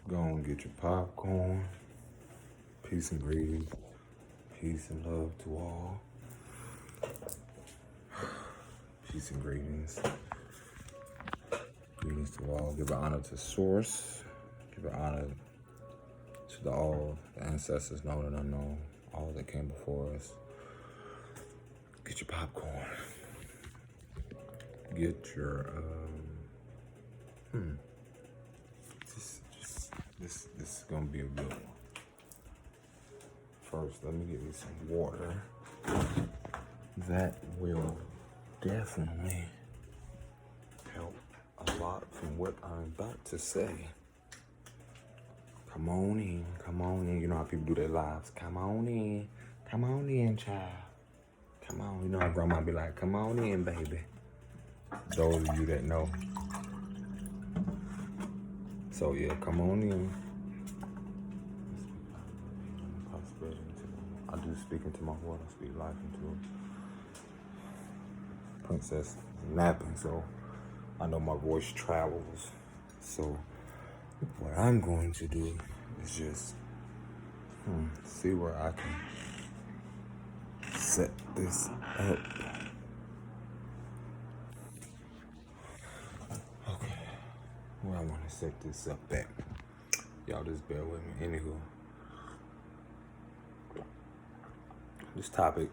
Go and get your popcorn. Peace and greetings. Peace and love to all. Peace and greetings. Greetings to all. Give honor to Source. Give honor to all the ancestors known and unknown, all that came before us. Get your popcorn. Get your This is gonna be a good one. First, let me get me some water. That will definitely help a lot from what I'm about to say. Come on in. You know how people do their lives. Come on in, child. Come on. You know how grandma be like, come on in, baby. Those of you that know. So yeah, come on in. I do speak into my water, I speak life into it. Princess is napping, so I know my voice travels. So what I'm going to do is just see where I can set this up. Okay, where I want to set this up at. Y'all just bear with me. Anywho, this topic,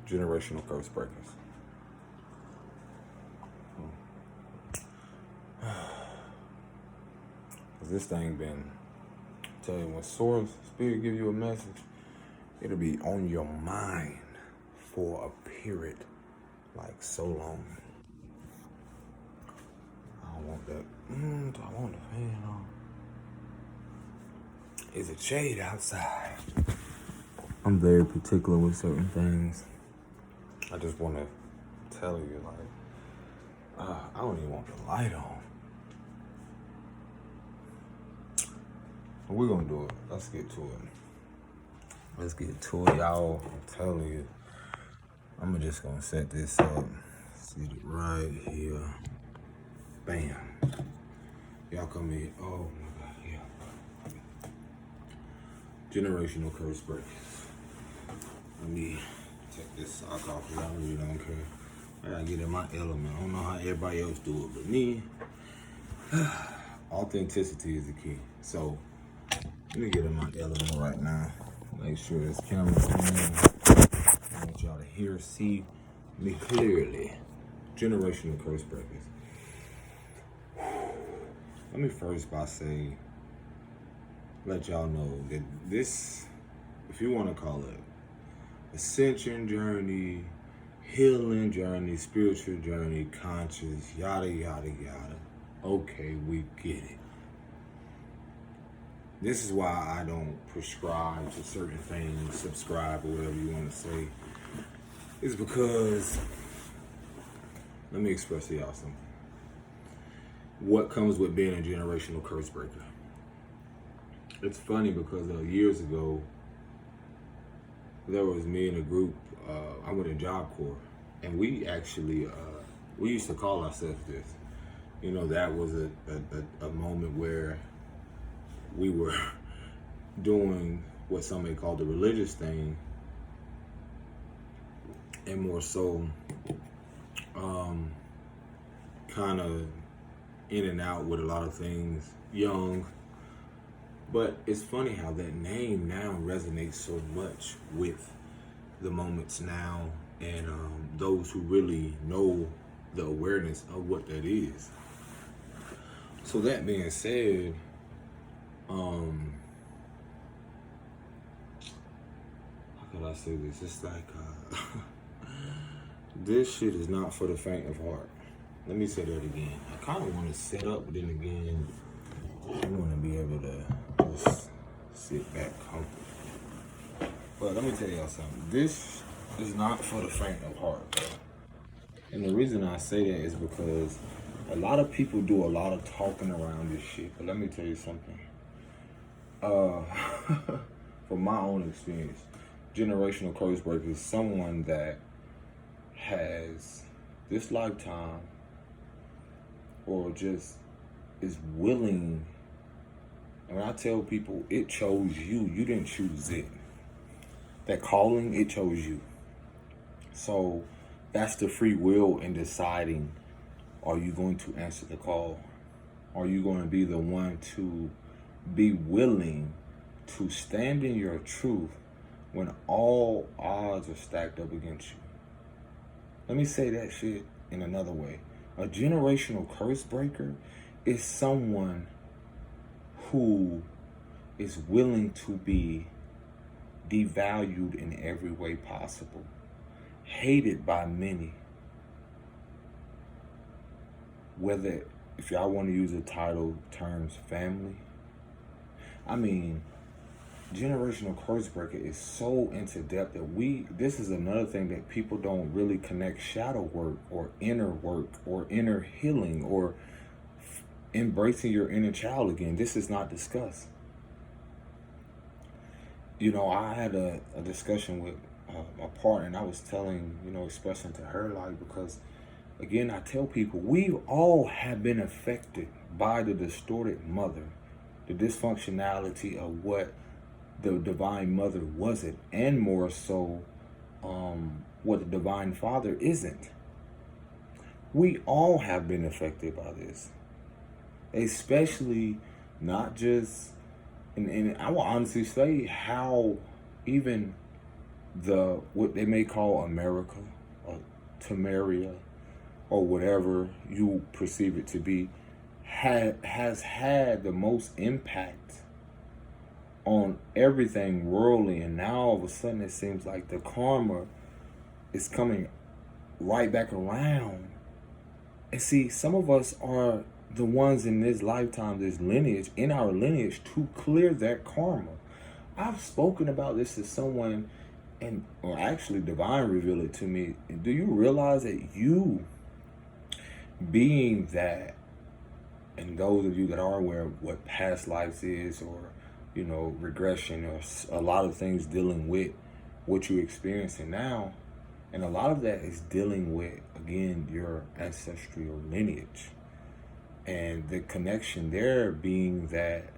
generational curse breakers. This thing been, tell you, when Source Spirit give you a message, it'll be on your mind for a period like so long. I don't want that. Do I want the fan on? Is it shade outside? I'm very particular with certain things. I just want to tell you, like, I don't even want the light on. We're gonna do it. Let's get to it. Y'all. I'm telling you. I'm just gonna set this up. Set it right here. Bam. Y'all come in. Oh my God, yeah. Generational curse breakers. Let me take this sock off. I really don't care. I gotta get in my element. I don't know how everybody else do it, but me, authenticity is the key. So, let me get in my element right now. Make sure this camera's on. I want y'all to hear, see me clearly. Generational curse breakers. Let me first let y'all know that this, if you want to call it ascension journey, healing journey, spiritual journey, conscious, yada, yada, yada. Okay, we get it. This is why I don't prescribe to certain things, subscribe, or whatever you want to say. It's because, let me express to y'all something. What comes with being a generational curse breaker? It's funny because years ago, there was me and a group, I went in Job Corps, and we actually, we used to call ourselves this. You know, that was a moment where we were doing what some may call the religious thing, and more so kind of in and out with a lot of things, young. But it's funny how that name now resonates so much with the moments now and those who really know the awareness of what that is. So that being said, how could I say this? It's like, this shit is not for the faint of heart. Let me say that again. I kind of want to set up, but then again, I want to be able to just sit back comfortably. But let me tell y'all something. This is not for the faint of heart, bro. And the reason I say that is because a lot of people do a lot of talking around this shit. But let me tell you something. From my own experience, generational curse breaker is someone that has this lifetime or just is willing. And when I tell people it chose you, you didn't choose it. That calling, it chose you. So that's the free will in deciding, are you going to answer the call? Are you going to be the one to be willing to stand in your truth when all odds are stacked up against you? Let me say that shit in another way. A generational curse breaker is someone who is willing to be devalued in every way possible, hated by many. Whether, if y'all want to use the title terms, family. I mean, generational curse breaker is so into depth that this is another thing that people don't really connect shadow work or inner healing or embracing your inner child again. This is not discussed. You know, I had a discussion with my partner, and I was telling, expressing to her, like, because again, I tell people, we all have been affected by the distorted mother, the dysfunctionality of what the divine mother wasn't, and more so, what the divine father isn't. We all have been affected by this, especially not just, and I will honestly say how even what they may call America, or Temeria, or whatever you perceive it to be, has had the most impact on everything worldly. And now all of a sudden it seems like the karma is coming right back around. And see, some of us are the ones in this lifetime, in our lineage, to clear that karma. I've spoken about this to someone, or actually Divine revealed it to me. Do you realize that you being that, and those of you that are aware of what past lives is, or regression, or a lot of things dealing with what you're experiencing now, and a lot of that is dealing with, again, your ancestral lineage, and the connection there being that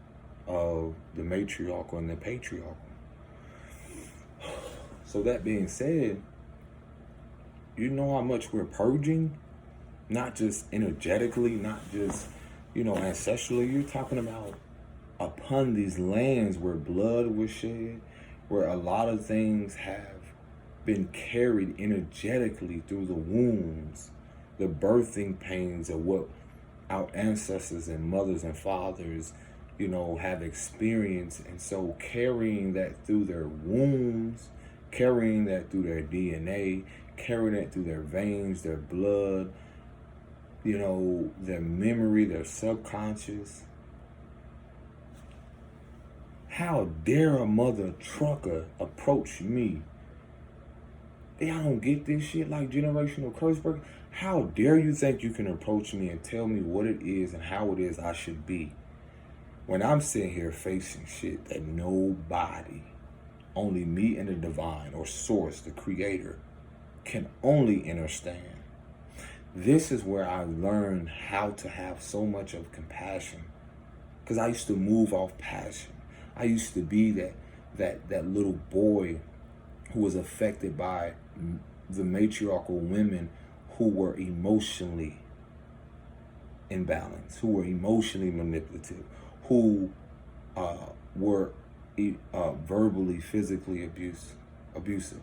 of the matriarchal and the patriarchal. So that being said, you know how much we're purging, not just energetically, not just, ancestrally. You're talking about upon these lands where blood was shed, where a lot of things have been carried energetically through the wombs, the birthing pains of what our ancestors and mothers and fathers, have experienced. And so carrying that through their wombs, carrying that through their DNA, carrying that through their veins, their blood, their memory, their subconscious. How dare a mother trucker approach me? I don't get this shit, like generational curse breaker. How dare you think you can approach me and tell me what it is and how it is I should be, when I'm sitting here facing shit that nobody, only me and the divine, or source, the creator, can only understand. This is where I learned how to have so much of compassion, because I used to move off passion. I used to be that little boy who was affected by the matriarchal women who were emotionally imbalanced, who were emotionally manipulative, who were verbally, physically abusive.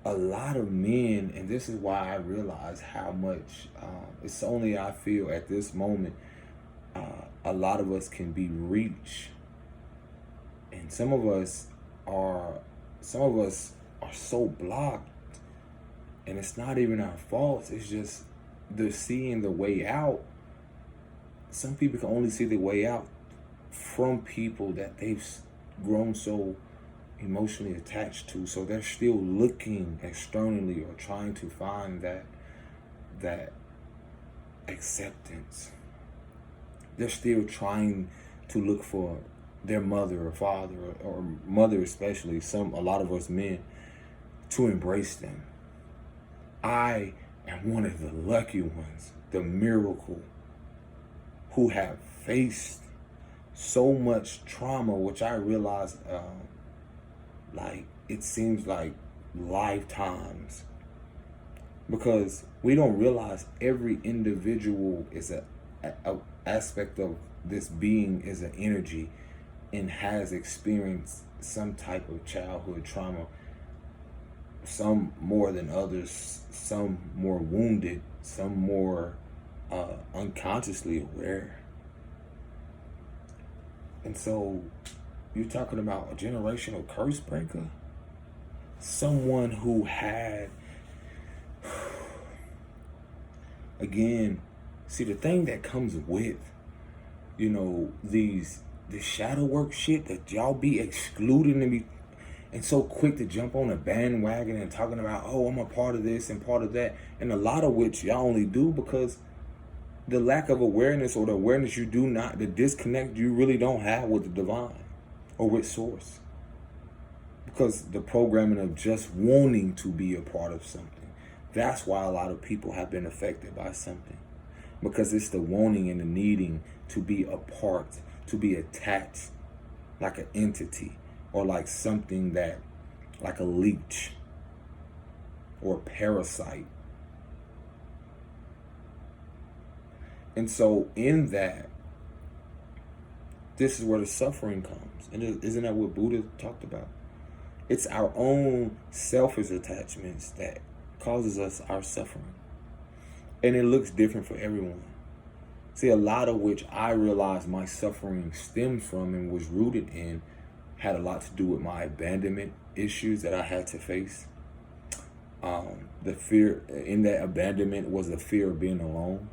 A lot of men, and this is why I realize how much, it's only, I feel at this moment, a lot of us can be reached. And some of us are so blocked, and it's not even our fault. It's just they're seeing the way out. Some people can only see the way out from people that they've grown so emotionally attached to. So they're still looking externally or trying to find that acceptance. They're still trying to look for their mother or father, or mother especially, a lot of us men, to embrace them. I am one of the lucky ones, the miracle who have faced so much trauma, which I realize, like, it seems like lifetimes, because we don't realize every individual is a aspect of this being is an energy and has experienced some type of childhood trauma, some more than others, some more wounded, some more unconsciously aware. And so you're talking about a generational curse breaker, someone who had, again, see, the thing that comes with, you know, this shadow work shit that y'all be excluding and so quick to jump on a bandwagon and talking about, oh, I'm a part of this and part of that, and a lot of which y'all only do because the lack of awareness, or the awareness you do not, the disconnect you really don't have with the divine or with source, because the programming of just wanting to be a part of something. That's why a lot of people have been affected by something, because it's the wanting and the needing to be a part, to be attached like an entity, or like something that, like a leech or a parasite. And so in that, this is where the suffering comes. And isn't that what Buddha talked about? It's our own selfish attachments that causes us our suffering. And it looks different for everyone. See, a lot of which I realized my suffering stemmed from and was rooted in had a lot to do with my abandonment issues that I had to face. The fear in that abandonment was the fear of being alone.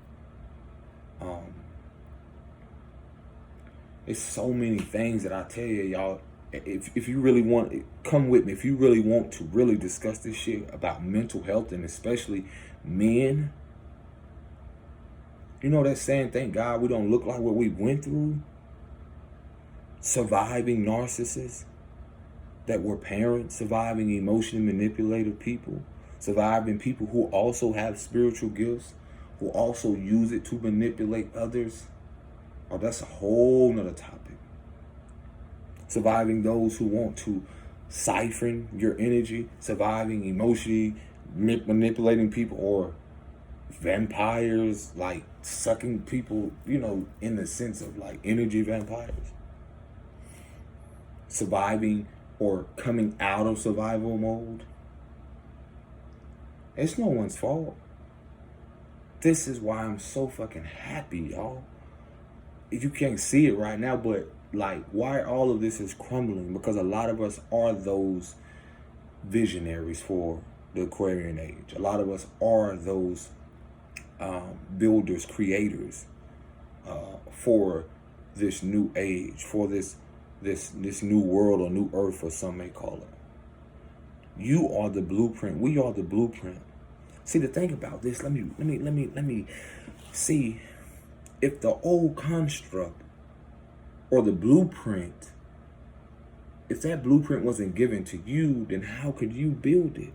It's so many things that I tell you, y'all. If you really want, come with me. If you really want to really discuss this shit about mental health, and especially men, you know that saying, thank God we don't look like what we went through. Surviving narcissists that were parents, surviving emotionally manipulative people, surviving people who also have spiritual gifts, who also use it to manipulate others. Oh, that's a whole nother topic. Surviving those who want to siphon your energy, surviving emotionally manipulating people, or vampires, like sucking people, you know, in the sense of like energy vampires. Surviving or coming out of survival mode. It's no one's fault. This is why I'm so fucking happy, y'all. You can't see it right now, but like, why all of this is crumbling? Because a lot of us are those visionaries for the Aquarian age. A lot of us are those builders, creators for this new age, for this new world, or new earth, or some may call it. You are the blueprint. We are the blueprint. See, the thing about this, let me see, if the old construct or the blueprint, if that blueprint wasn't given to you, then how could you build it?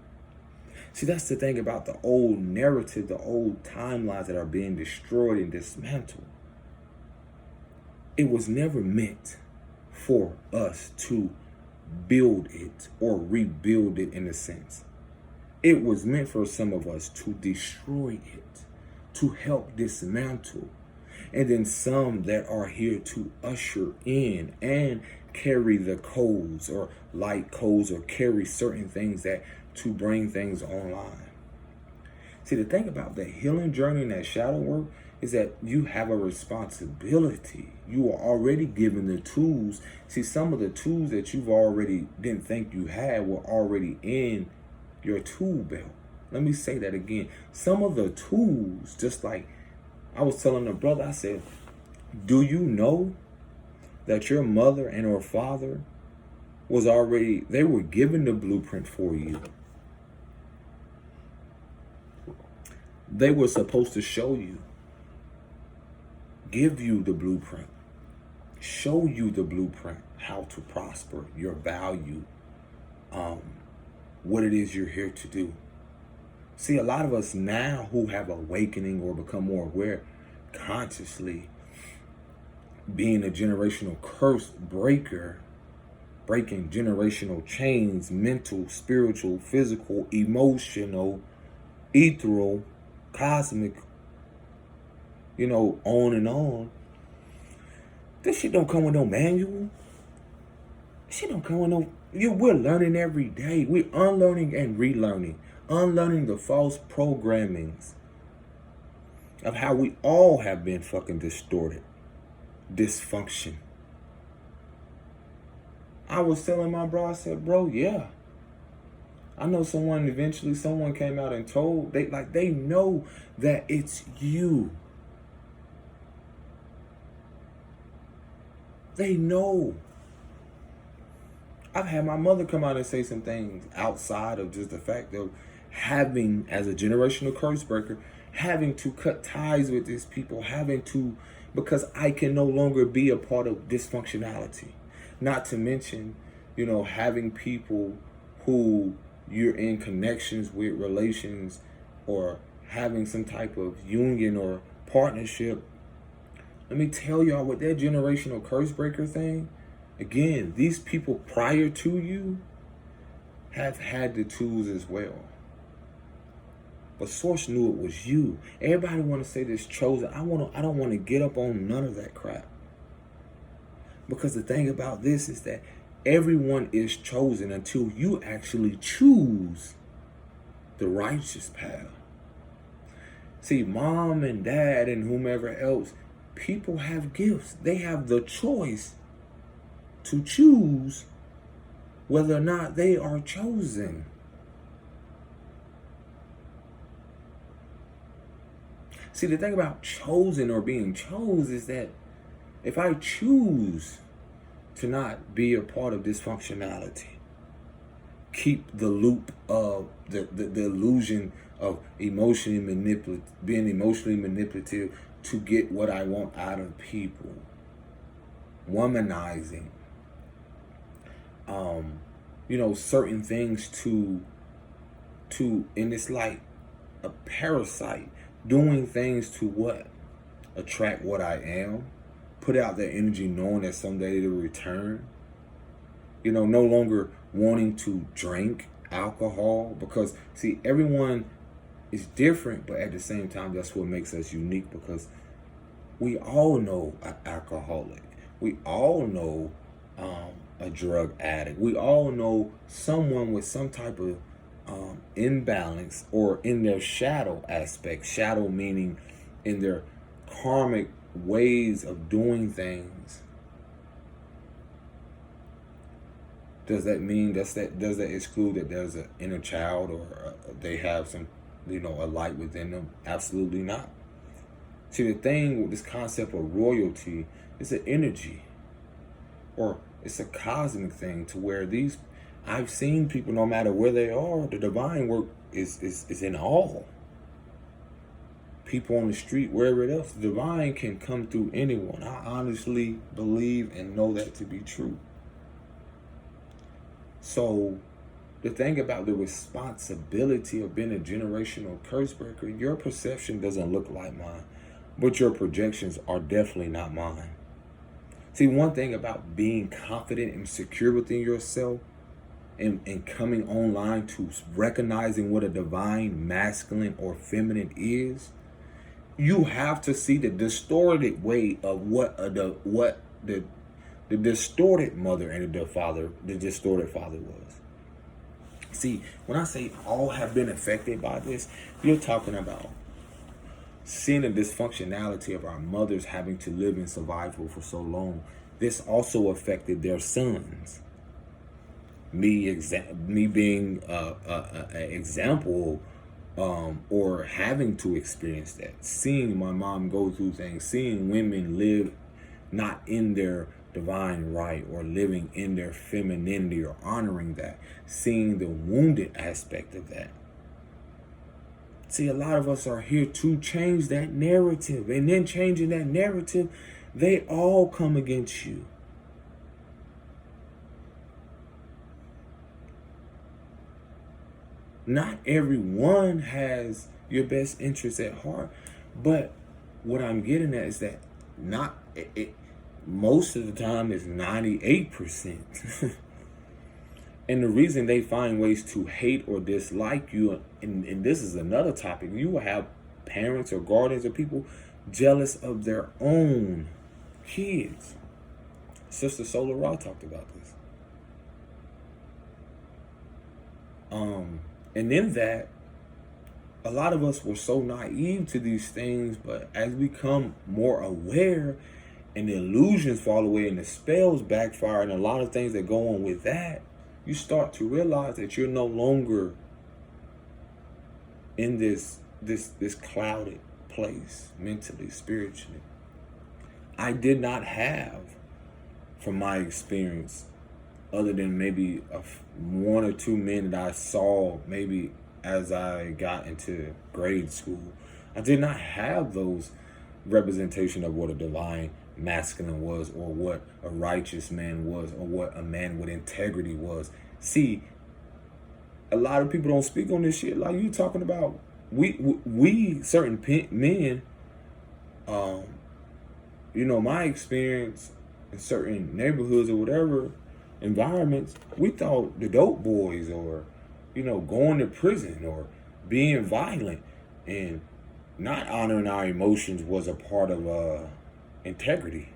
See, that's the thing about the old narrative, the old timelines that are being destroyed and dismantled. It was never meant for us to build it or rebuild it in a sense. It was meant for some of us to destroy it, to help dismantle. And then some that are here to usher in and carry the codes, or light codes, or carry certain things that to bring things online. See, the thing about the healing journey and that shadow work is that you have a responsibility. You are already given the tools. See, some of the tools that you've already didn't think you had were already in your tool belt. Let me say that again. Some of the tools, just like I was telling a brother, I said, do you know that your mother and her father was already, they were given the blueprint for you. They were supposed to show you, give you the blueprint, show you the blueprint, how to prosper, your value, what it is you're here to do. See, a lot of us now who have awakening or become more aware consciously, being a generational curse breaker, breaking generational chains, mental, spiritual, physical, emotional, ethereal, cosmic, on and on. This shit don't come with no manual. This shit don't come with no... We're learning every day. We're unlearning and relearning. Unlearning the false programmings of how we all have been fucking distorted. Dysfunction. I was telling my bro, I said, bro, yeah. I know eventually someone came out and told, they know that it's you. They know. I've had my mother come out and say some things outside of just the fact of having, as a generational curse breaker, having to cut ties with these people, because I can no longer be a part of dysfunctionality. Not to mention, having people who you're in connections with, relations, or having some type of union or partnership. Let me tell y'all, with that generational curse breaker thing, again, these people prior to you have had the tools as well. But Source knew it was you. Everybody want to say this chosen. I don't want to get up on none of that crap. Because the thing about this is that everyone is chosen until you actually choose the righteous path. See, mom and dad and whomever else, people have gifts. They have the choice to choose whether or not they are chosen. See, the thing about chosen or being chose is that if I choose to not be a part of dysfunctionality, keep the loop of the illusion of being emotionally manipulative to get what I want out of people, womanizing, certain things to, and it's like a parasite, doing things to what? Attract what I am, put out that energy knowing that someday it'll return. No longer wanting to drink alcohol, because see, everyone is different, but at the same time, that's what makes us unique, because we all know an alcoholic. We all know a drug addict. We all know someone with some type of imbalance, or in their shadow aspect. Shadow meaning in their karmic ways of doing things. Does that mean does that exclude that there's an inner child, or they have some a light within them? Absolutely not. See, the thing with this concept of royalty is an energy, or it's a cosmic thing, to where I've seen people, no matter where they are, the divine work is in all. People on the street, wherever else, the divine can come through anyone. I honestly believe and know that to be true. So the thing about the responsibility of being a generational curse breaker, your perception doesn't look like mine, but your projections are definitely not mine. See, one thing about being confident and secure within yourself, and coming online to recognizing what a divine masculine or feminine is, you have to see the distorted way of what the distorted mother and the distorted father was. See, when I say all have been affected by this, you're talking about seeing the dysfunctionality of our mothers having to live in survival for so long. This also affected their sons. Me being an example, or having to experience that, seeing my mom go through things, seeing women live not in their divine right, or living in their femininity, or honoring that, seeing the wounded aspect of that. See, a lot of us are here to change that narrative, and then changing that narrative, they all come against you. Not everyone has your best interests at heart, but what I'm getting at is that most of the time it's 98%. And the reason they find ways to hate or dislike you, and this is another topic, you will have parents or guardians or people jealous of their own kids. Sister Solar Raw talked about this. And in that, a lot of us were so naive to these things, but as we become more aware and the illusions fall away and the spells backfire and a lot of things that go on with that, you start to realize that you're no longer in this clouded place, mentally, spiritually. I did not have, from my experience, other than maybe one or two men that I saw maybe as I got into grade school, I did not have those representation of what a divine masculine was, or what a righteous man was, or what a man with integrity was. See, a lot of people don't speak on this shit like you talking about. We certain men, my experience in certain neighborhoods or whatever environments, we thought the dope boys or, going to prison or being violent and not honoring our emotions was a part of integrity.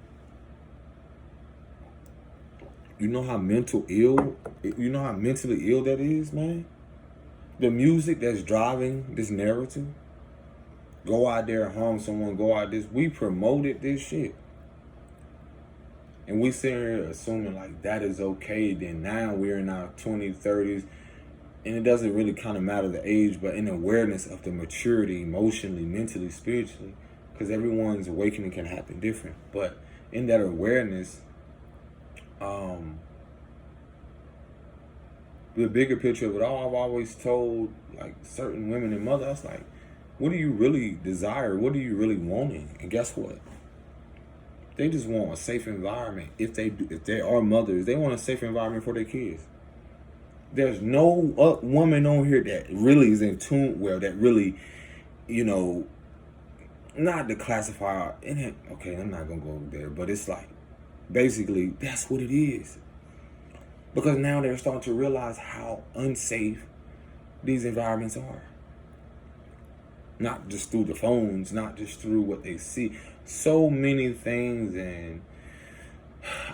You know how mentally ill that is, man? The music that's driving this narrative, go out there and harm someone, we promoted this shit. And we sit here assuming like that is okay. Then now we're in our 20s, 30s, and it doesn't really kind of matter the age, but in awareness of the maturity, emotionally, mentally, spiritually, because everyone's awakening can happen different. But in that awareness, the bigger picture of it all, I've always told like certain women and mothers, I was like, what do you really desire? What are you really wanting? And guess what? They just want a safe environment. If they are mothers, they want a safe environment for their kids. There's no woman on here that really is in tune, that really, not to classify in it. Okay, I'm not gonna go there, but it's like, basically, that's what it is. Because now they're starting to realize how unsafe these environments are. Not just through the phones, not just through what they see. So many things. And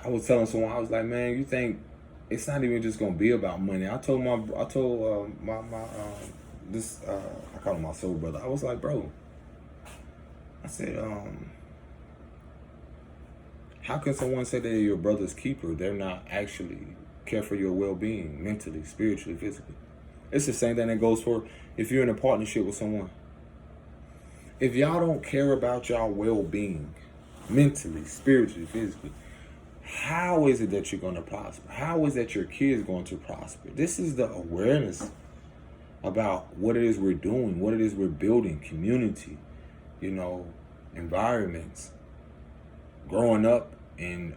I was telling someone, I was like, man, you think it's not even just gonna be about money? I told I call him my soul brother. I was like, bro, I said, how can someone say they're your brother's keeper? They're not actually care for your well-being, mentally, spiritually, physically. It's the same thing that goes for if you're in a partnership with someone. If y'all don't care about y'all well-being, mentally, spiritually, physically, how is it that you're going to prosper? How is that your kids going to prosper? This is the awareness about what it is we're doing, what it is we're building, community, environments. Growing up and,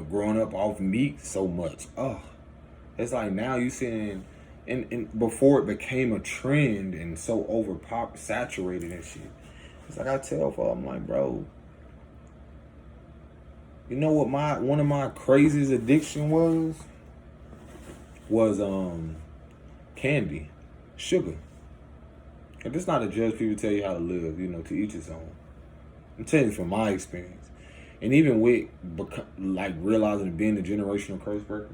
growing up off meat so much. It's like now you seeing, and before it became a trend and so saturated and shit. It's like I tell folks, I'm like, bro, you know what one of my craziest addiction was candy, sugar. And it's not to judge people, tell you how to live, to each his own. I'm telling you from my experience. And even with realizing being a generational curse breaker,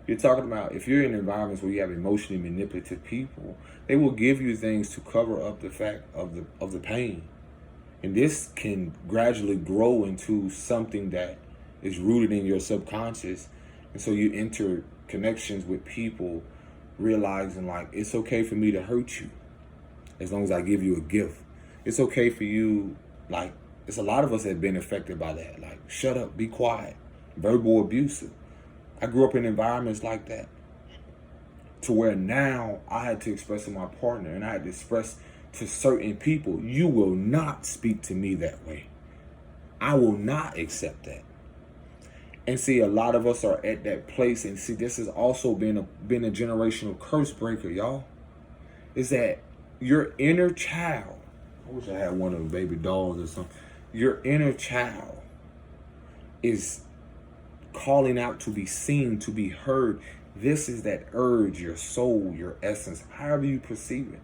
you're talking about if you're in environments where you have emotionally manipulative people, they will give you things to cover up the fact of the pain. And this can gradually grow into something that is rooted in your subconscious. And so you enter connections with people realizing like, it's okay for me to hurt you as long as I give you a gift. It's okay for you, like, it's a lot of us have been affected by that. Like, shut up, be quiet, verbal abusive. I grew up in environments like that to where now I had to express to my partner and I had to express to certain people, you will not speak to me that way. I will not accept that. And see, a lot of us are at that place. And see, this has also been a generational curse breaker, y'all. Is that your inner child, I wish I had one of them baby dolls or something. Your inner child is calling out to be seen, to be heard. This is that urge, your soul, your essence, however you perceive it,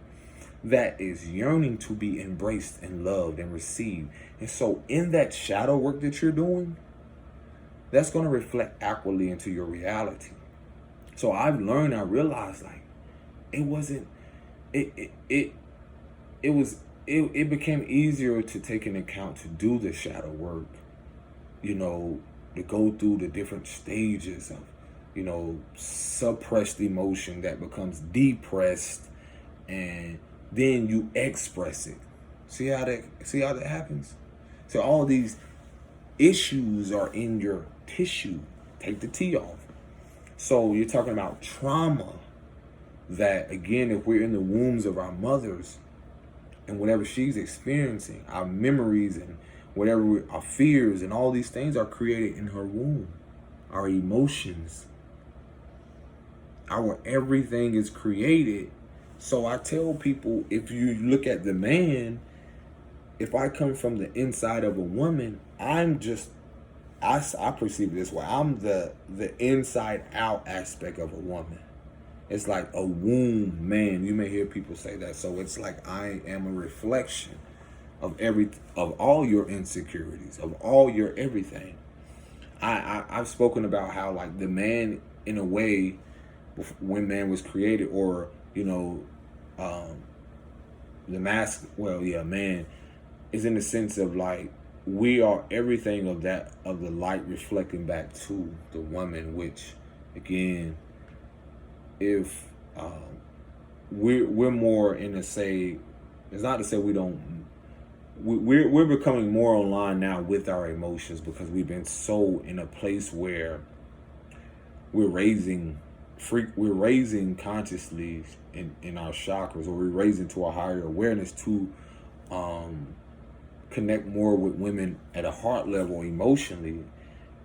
that is yearning to be embraced and loved and received. And so in that shadow work that you're doing, that's going to reflect outwardly into your reality. So I realized like it wasn't, it became easier to take into account to do the shadow work, to go through the different stages of, suppressed emotion that becomes depressed, and then you express it. See how that happens? So all these issues are in your tissue. Take the T off. So you're talking about trauma that, again, if we're in the wombs of our mothers and whatever she's experiencing, our memories and whatever our fears and all these things are created in her womb. Our emotions, our everything is created. So I tell people, if you look at the man, if I come from the inside of a woman, I perceive it this way. I'm the inside out aspect of a woman. It's like a womb man. You may hear people say that. So it's like I am a reflection of all your insecurities, of all your everything. I've spoken about how like the man, in a way, when man was created, or man is in the sense of like we are everything of the light reflecting back to the woman, which again, if we're more in a say, it's not to say we're becoming more online now with our emotions, because we've been so in a place where we're raising consciously in our chakras, or we're raising to a higher awareness to connect more with women at a heart level emotionally.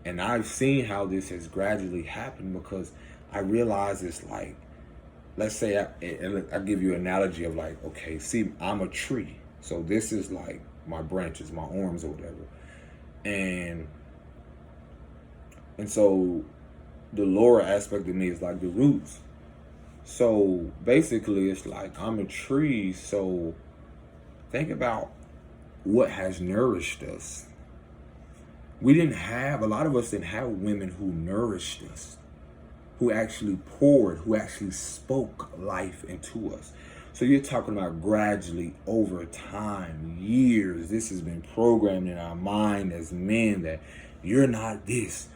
And I've seen how this has gradually happened, because I realize it's like, let's say I give you an analogy of like, okay, see, I'm a tree. So this is like my branches, my arms or whatever. And so the lower aspect of me is like the roots. So basically it's like I'm a tree. So think about what has nourished us. A lot of us didn't have women who nourished us, who actually poured, who actually spoke life into us. So you're talking about gradually over time, years, this has been programmed in our mind as men that you're not this.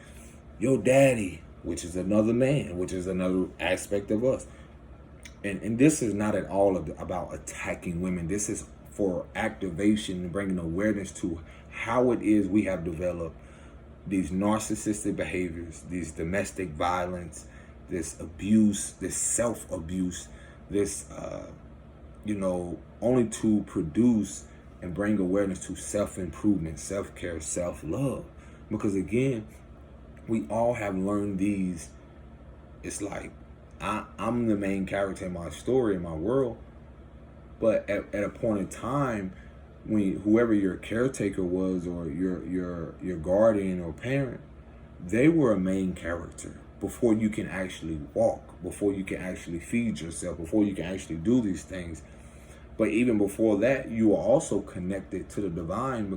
Your daddy, which is another man, which is another aspect of us. And this is not at all about attacking women. This is for activation and bringing awareness to how it is we have developed these narcissistic behaviors, these domestic violence, this abuse, this self-abuse, this, only to produce and bring awareness to self-improvement, self-care, self-love. Because again, we all have learned these. It's like I'm the main character in my story, in my world. But at a point in time, when whoever your caretaker was, or your guardian or parent, they were a main character before you can actually walk, before you can actually feed yourself, before you can actually do these things. But even before that, you are also connected to the divine,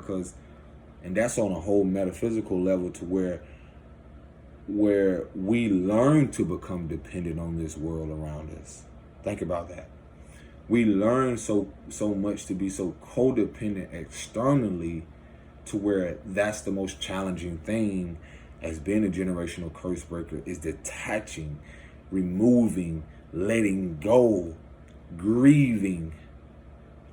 and that's on a whole metaphysical level, to where we learn to become dependent on this world around us. Think about that. We learn so much to be so codependent externally, to where that's the most challenging thing as being a generational curse breaker, is detaching, removing, letting go, grieving,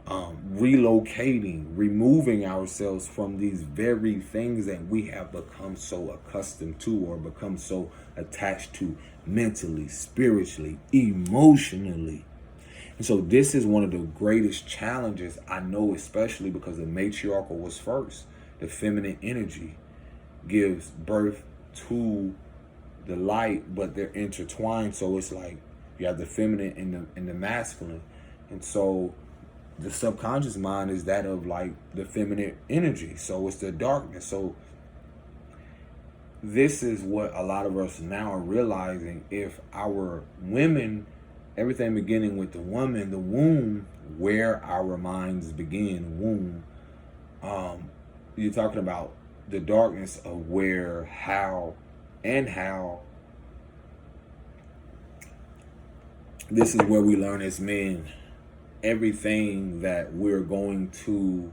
relocating, removing ourselves from these very things that we have become so accustomed to, or become so attached to mentally, spiritually, emotionally. And so this is one of the greatest challenges I know, especially because the matriarchal was first. The feminine energy gives birth to the light, but they're intertwined. So it's like you have the feminine and the masculine. And so the subconscious mind is that of like the feminine energy. So it's the darkness. So this is what a lot of us now are realizing. If our women, everything beginning with the woman, the womb, where our minds begin, womb, you're talking about the darkness of where, how this is where we learn as men everything that we're going to,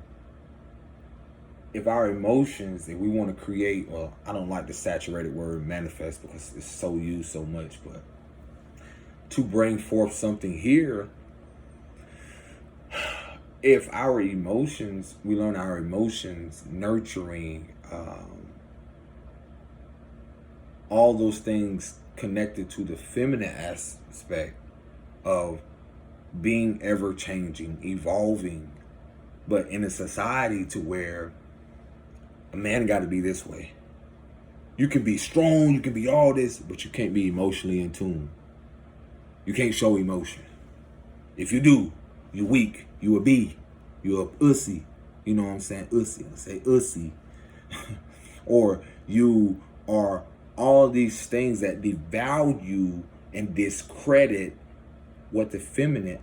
if our emotions, if we want to create, well, I don't like the saturated word manifest because it's so used so much, but to bring forth something here, if our emotions, we learn our emotions, nurturing, all those things connected to the feminine aspect of being ever changing, evolving, but in a society to where a man got to be this way. You can be strong, you can be all this, but you can't be emotionally in tune. You can't show emotion. If you do, you're weak. You a B. You're a ussy. You know what I'm saying? Ussy. I say ussy. Or you are all these things that devalue and discredit what the feminine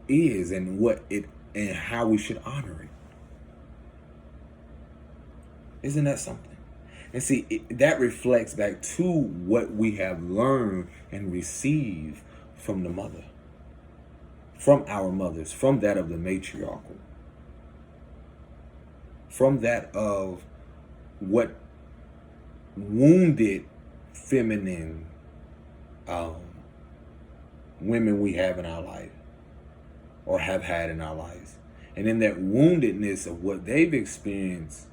is and what it and how we should honor it. Isn't that something? And see, that reflects back to what we have learned and received from the mother, from our mothers, from that of the matriarchal, from that of what wounded feminine women we have in our life or have had in our lives. And in that woundedness of what they've experienced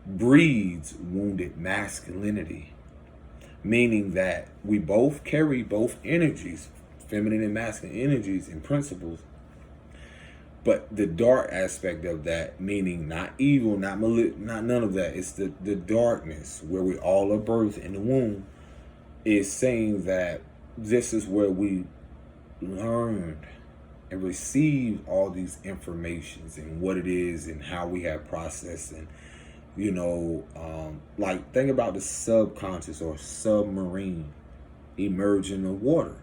breeds wounded masculinity, meaning that we both carry both energies, feminine and masculine energies and principles, but the dark aspect of that, meaning not evil, not none of that, it's the darkness where we all are birthed in the womb, is saying that this is where we learned and received all these informations and what it is and how we have processed. And like think about the subconscious or submarine, emerging of water,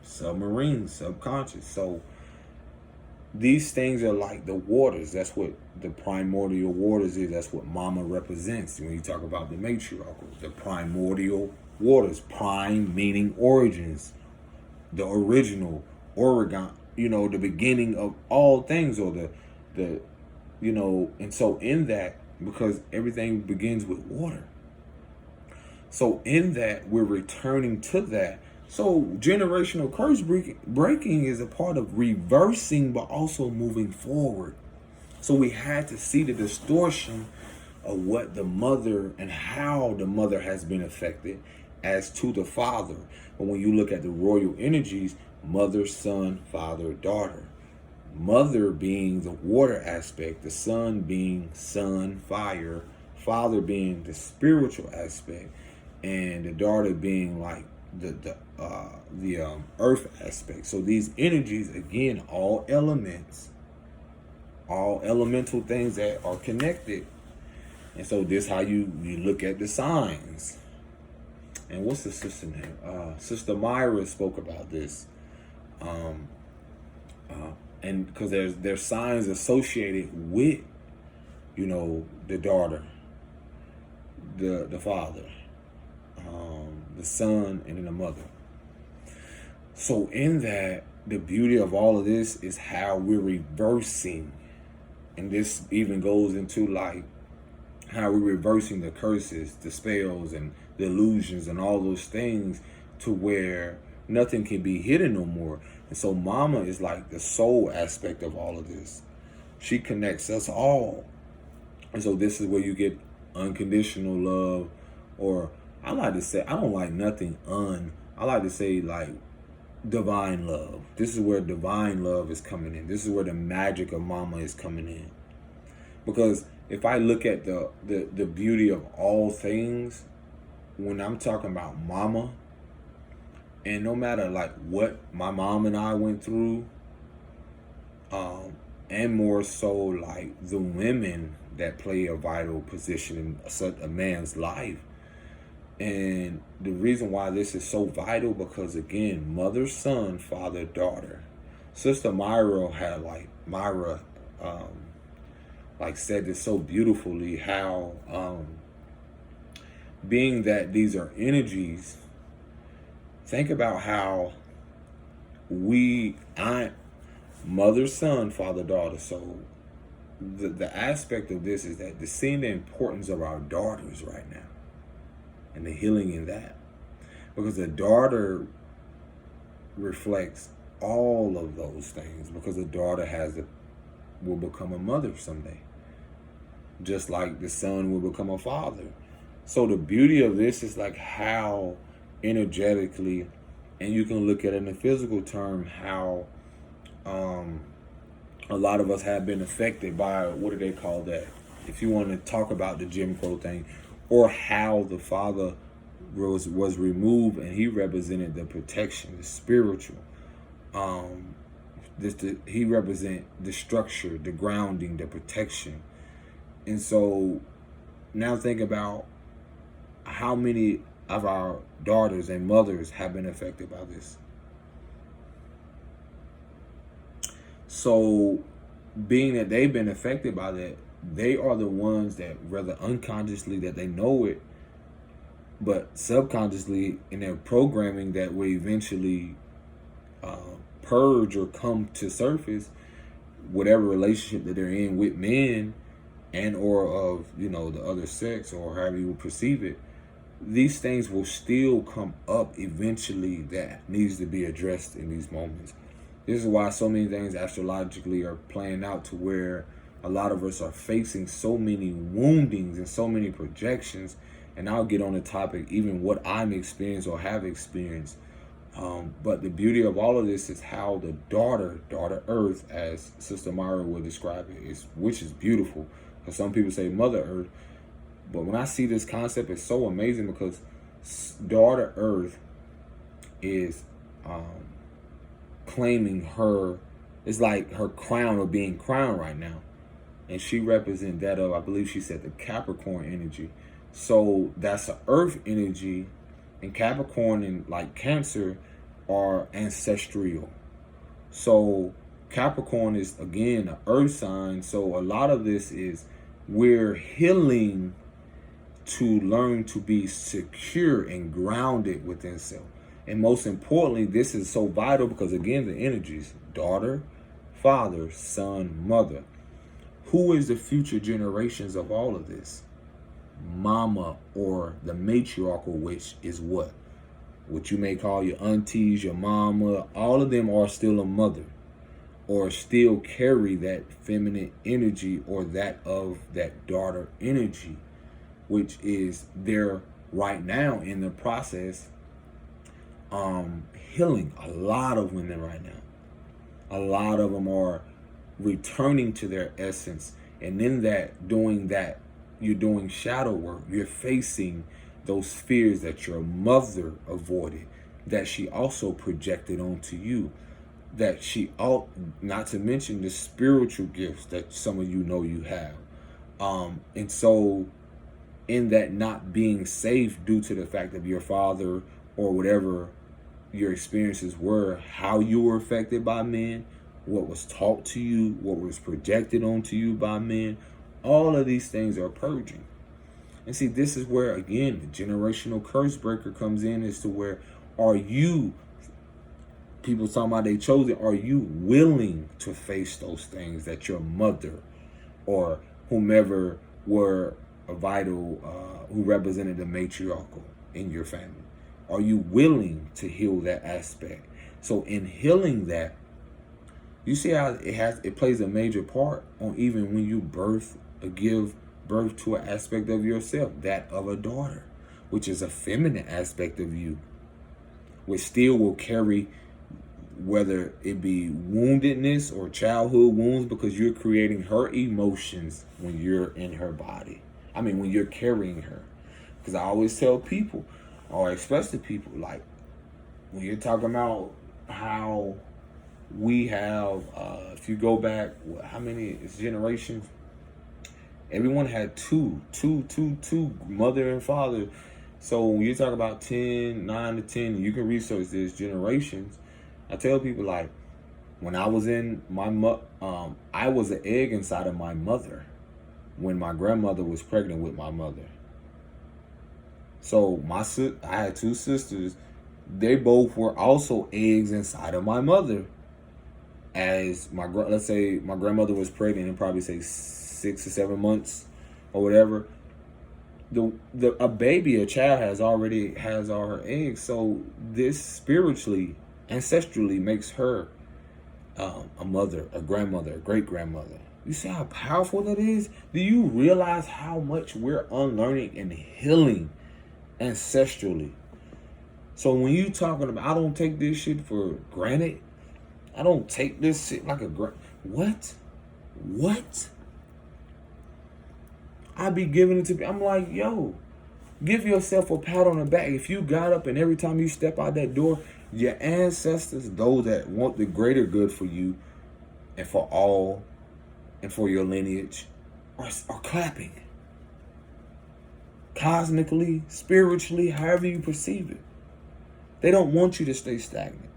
submarine, subconscious. So these things are like the waters. That's what the primordial waters is. That's what mama represents when you talk about the matriarchal, the primordial waters. Prime meaning origins, the original, Oregon, the beginning of all things, or the and so in that, because everything begins with water. So in that, we're returning to that. So generational curse breaking is a part of reversing, but also moving forward. So we had to see the distortion of what the mother and how the mother has been affected as to the father. But when you look at the royal energies, mother, son, father, daughter. Mother being the water aspect, the son being sun, fire, father being the spiritual aspect, and the daughter being like the earth aspect. So these energies, again, all elements, all elemental things that are connected. And so this how you look at the signs. And what's the sister name? Sister Myra spoke about this. And because there's signs associated with, the daughter, the father, the son, and then the mother. So in that, the beauty of all of this is how we're reversing. And this even goes into like how we're reversing the curses, the spells, and the illusions, and all those things to where nothing can be hidden no more. And so mama is like the soul aspect of all of this. She connects us all. And so this is where you get unconditional love, or I like to say, I don't like nothing I like to say like divine love. This is where divine love is coming in. This is where the magic of mama is coming in. Because if I look at the beauty of all things, when I'm talking about mama, and no matter like what my mom and I went through, and more so like the women that play a vital position in a man's life, And the reason why this is so vital, because again, mother, son, father, daughter. Sister Myra had said this so beautifully, how being that these are energies, think about how mother, son, father, daughter. So the aspect of this is that seeing the importance of our daughters right now and the healing in that, because the daughter reflects all of those things, because the daughter will become a mother someday, just like the son will become a father. So the beauty of this is like how energetically, and you can look at it in a physical term, how a lot of us have been affected by, what do they call that? If you want to talk about the Jim Crow thing, or how the father was removed and he represented the protection, the spiritual. He represent the structure, the grounding, the protection. And so now think about how many of our daughters and mothers have been affected by this. So being that they've been affected by that, they are the ones that, rather unconsciously that they know it, but subconsciously in their programming, that will eventually purge or come to surface whatever relationship that they're in with men, and or of the other sex, or however you will perceive it. These things will still come up eventually that needs to be addressed in these moments. This is why so many things astrologically are playing out, to where a lot of us are facing so many woundings and so many projections. And I'll get on the topic, even what I'm experienced or have experienced. But the beauty of all of this is how the daughter Earth, as Sister Myra would describe it, which is beautiful. Because some people say Mother Earth. But when I see this concept, it's so amazing, because daughter Earth is claiming her, it's like her crown of being crowned right now. And she represents that of, I believe she said, the Capricorn energy. So that's an earth energy, and Capricorn and like Cancer are ancestral. So Capricorn is, again, an earth sign. So a lot of this is we're healing to learn to be secure and grounded within self. And most importantly, this is so vital because, again, the energies, daughter, father, son, mother. Who is the future generations of all of this? Mama, or the matriarchal, which is what you may call your aunties, your mama. All of them are still a mother, or still carry that feminine energy, or that of that daughter energy, which is there right now in the process, healing a lot of women right now. A lot of them are returning to their essence, and in that, doing that, you're doing shadow work. You're facing those fears that your mother avoided, that she also projected onto you, that not to mention the spiritual gifts that some of you know you have. And so in that not being safe due to the fact of your father, or whatever your experiences were, how you were affected by men, what was taught to you, what was projected onto you by men, all of these things are purging. And see, this is where, again, the generational curse breaker comes in, as to where, are you, people talking about they chosen, are you willing to face those things that your mother or whomever were a vital, who represented the matriarchal in your family? Are you willing to heal that aspect? So in healing that, you see how it plays a major part on even when you give birth to an aspect of yourself, that of a daughter, which is a feminine aspect of you, which still will carry, whether it be woundedness or childhood wounds, because you're creating her emotions when you're in her body. I mean, when you're carrying her. Because I always tell people, or express to people, like, when you're talking about how we have, if you go back, how many generations? Everyone had two, mother and father. So when you talk about 10, 9 to 10, you can research this, generations. I tell people, like, when I was in I was an egg inside of my mother when my grandmother was pregnant with my mother. So I had two sisters. They both were also eggs inside of my mother. As let's say my grandmother was pregnant and probably say 6 or 7 months or whatever. A child has all her eggs. So this spiritually, ancestrally makes her a mother, a grandmother, a great grandmother. You see how powerful that is? Do you realize how much we're unlearning and healing ancestrally? So when you talking about, I don't take this shit for granted. I don't take this shit like what? I be giving it to people. I'm like, yo, give yourself a pat on the back. If you got up and every time you step out that door, your ancestors, those that want the greater good for you and for all and for your lineage, are clapping. Cosmically, spiritually, however you perceive it. They don't want you to stay stagnant.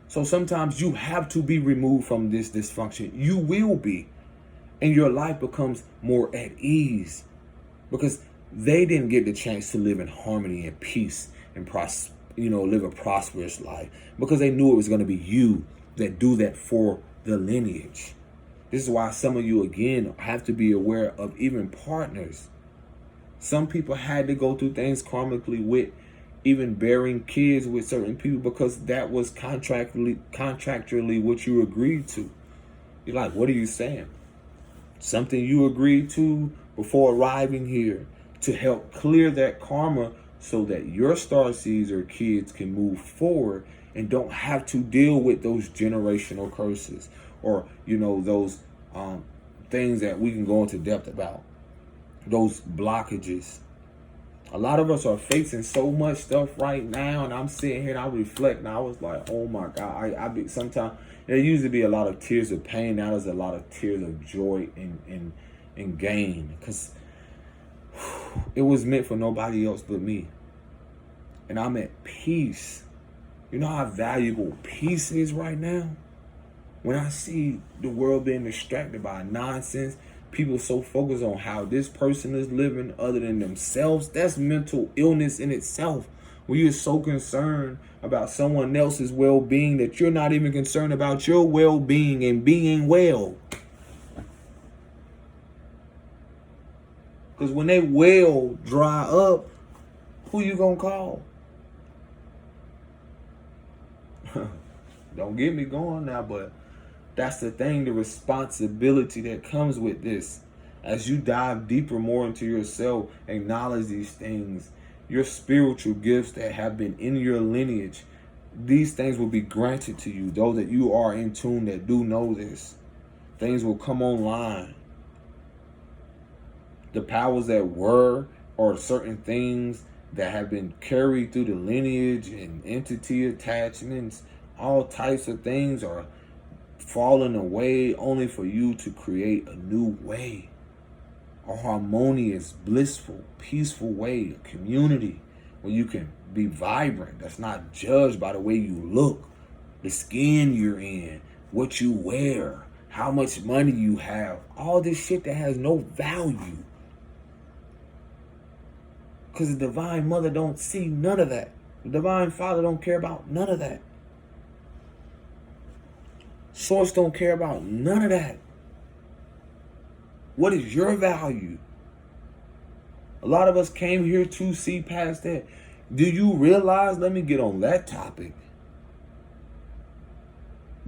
So sometimes you have to be removed from this dysfunction. You will be. And your life becomes more at ease because they didn't get the chance to live in harmony and peace and live a prosperous life because they knew it was going to be you that do that for the lineage. This is why some of you, again, have to be aware of even partners. Some people had to go through things karmically with even bearing kids with certain people because that was contractually what you agreed to. You're like, what are you saying? Something you agreed to before arriving here to help clear that karma so that your starseeds or kids can move forward and don't have to deal with those generational curses or, those things that we can go into depth about, those blockages. A lot of us are facing so much stuff right now, and I'm sitting here and I reflect and I was like, oh my God, sometimes there used to be a lot of tears of pain. Now there's a lot of tears of joy and gain because it was meant for nobody else but me. And I'm at peace. You know how valuable peace is right now? When I see the world being distracted by nonsense, people so focused on how this person is living other than themselves, that's mental illness in itself. When you're so concerned about someone else's well-being that you're not even concerned about your well-being and being well. Because when they well dry up, who you gonna call? Don't get me going now, but that's the thing, the responsibility that comes with this. As you dive deeper more into yourself, acknowledge these things, your spiritual gifts that have been in your lineage, these things will be granted to you. Those that you are in tune that do know this, things will come online. The powers that were, or certain things that have been carried through the lineage and entity attachments, all types of things are falling away only for you to create a new way. A harmonious, blissful, peaceful way, a community where you can be vibrant. That's not judged by the way you look, the skin you're in, what you wear, how much money you have. All this shit that has no value. Because the Divine Mother don't see none of that. The Divine Father don't care about none of that. Source don't care about none of that. What is your value? A lot of us came here to see past that. Do you realize, let me get on that topic.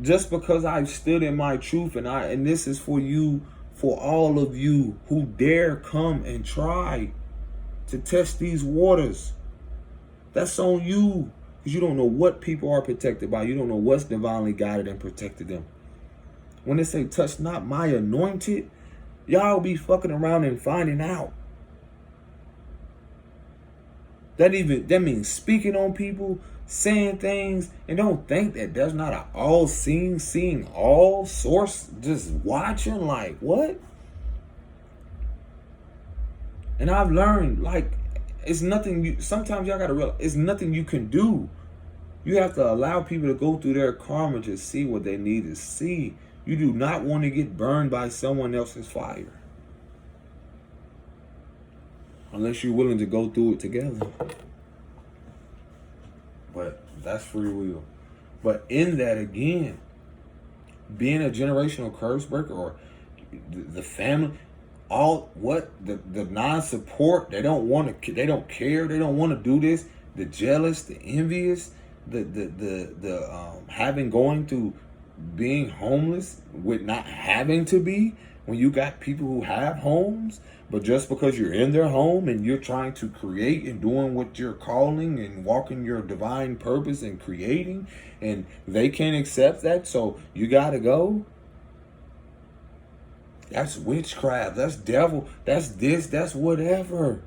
Just because I've stood in my truth and this is for you, for all of you who dare come and try to test these waters. That's on you. Because you don't know what people are protected by. You don't know what's divinely guided and protected them. When they say touch not my anointed, y'all be fucking around and finding out. That means speaking on people, saying things, and don't think that there's not an seeing all source just watching. Like, what? And I've learned, like, it's nothing you, sometimes y'all gotta realize, it's nothing you can do. You have to allow people to go through their karma to see what they need to see. You do not want to get burned by someone else's fire. Unless you're willing to go through it together. But that's free will. But in that, again, being a generational curse breaker, or the family, the non-support, they don't want to, they don't care, they don't want to do this, the jealous, the envious, the having, going through being homeless with not having to be, when you got people who have homes, but just because you're in their home and you're trying to create and doing what you're calling and walking your divine purpose and creating, and they can't accept that, so you gotta go. That's witchcraft, that's devil, that's this, that's whatever.